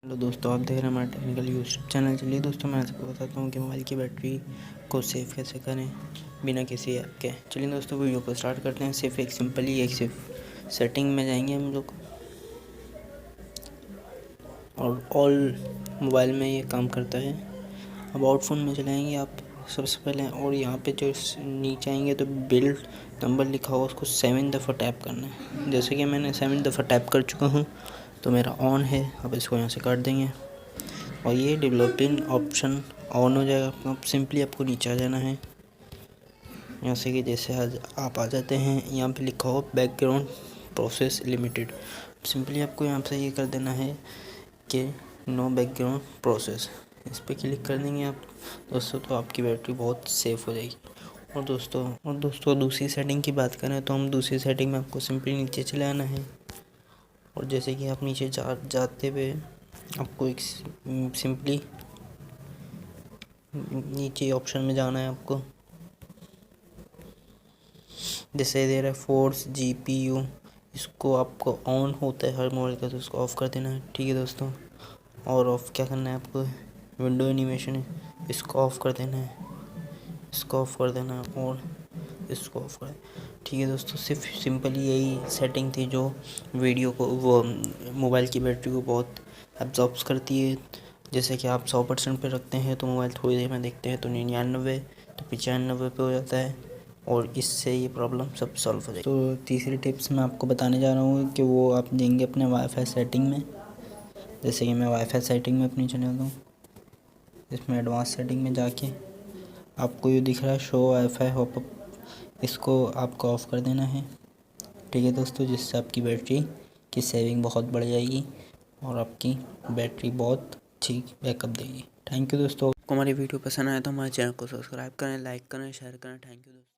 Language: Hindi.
हेलो दोस्तों, आप देख रहे हैं हमारा टेक्निकल यूट्यूब चैनल। चलिए दोस्तों, मैं आपको बताता हूँ कि मोबाइल की बैटरी को सेव कैसे करें बिना किसी ऐप के। चलिए दोस्तों, वीडियो को स्टार्ट करते हैं। सिर्फ एक सिंपली एक सिर्फ सेटिंग में जाएंगे हम लोग, और ऑल मोबाइल में ये काम करता है। अब आउट फोन में चलाएंगे आप सबसे पहले, और यहाँ पे जो नीचे आएंगे तो बिल्ड नंबर लिखा होगा, उसको 7 दफ़ा टैप करना है। जैसे कि मैंने 7 दफ़ा टैप कर चुका हूँ तो मेरा ऑन है। अब इसको यहाँ से काट देंगे और ये डेवलपिंग ऑप्शन ऑन हो जाएगा। अब सिंपली आपको नीचे आ जाना है, यहाँ से कि जैसे आज आप आ जाते हैं, यहाँ पे लिखा हो बैकग्राउंड प्रोसेस लिमिटेड। सिंपली आपको यहाँ से ये कर देना है कि नो बैकग्राउंड प्रोसेस। इस पर क्लिक कर देंगे आप दोस्तों, तो आपकी बैटरी बहुत सेफ़ हो जाएगी। और दोस्तों दूसरी सेटिंग की बात करें तो हम दूसरी सेटिंग में आपको सिंपली नीचे चले आना है, और जैसे कि आप नीचे जाते हुए आपको एक सिंपली नीचे ऑप्शन में जाना है आपको। जैसे दे रहा है फोर्स GPU, इसको आपको ऑन होता है हर मोबाइल का, तो इसको ऑफ़ कर देना है। ठीक है दोस्तों, और ऑफ़ क्या करना है आपको, विंडो एनिमेशन है, इसको ऑफ़ कर देना है, इसको ऑफ़ कर देना है, और इसको ऑफ़ कर। ठीक है दोस्तों, सिर्फ सिंपली यही सेटिंग थी जो वीडियो को वो मोबाइल की बैटरी को बहुत एब्जॉर्ब्स करती है। जैसे कि आप 100% पे रखते हैं तो मोबाइल थोड़ी देर में देखते हैं तो 99 तो 95 पे हो जाता है, और इससे ये प्रॉब्लम सब सॉल्व हो जाएगी। तो तीसरी टिप्स मैं आपको बताने जा रहा हूँ कि वो आप देंगे अपने वाईफाई सेटिंग में। जैसे कि मैं वाईफाई सेटिंग में अपनी चला दूँ, इसमें एडवांस सेटिंग में जाके आपको ये दिख रहा है शो वाईफाई हॉपअप, इसको आपको ऑफ़ कर देना है। ठीक है दोस्तों, जिससे आपकी बैटरी की सेविंग बहुत बढ़ जाएगी और आपकी बैटरी बहुत ठीक बैकअप देगी। थैंक यू दोस्तों। आपको हमारी वीडियो पसंद आए तो हमारे चैनल को सब्सक्राइब करें, लाइक करें, शेयर करें। थैंक यू दोस्तों।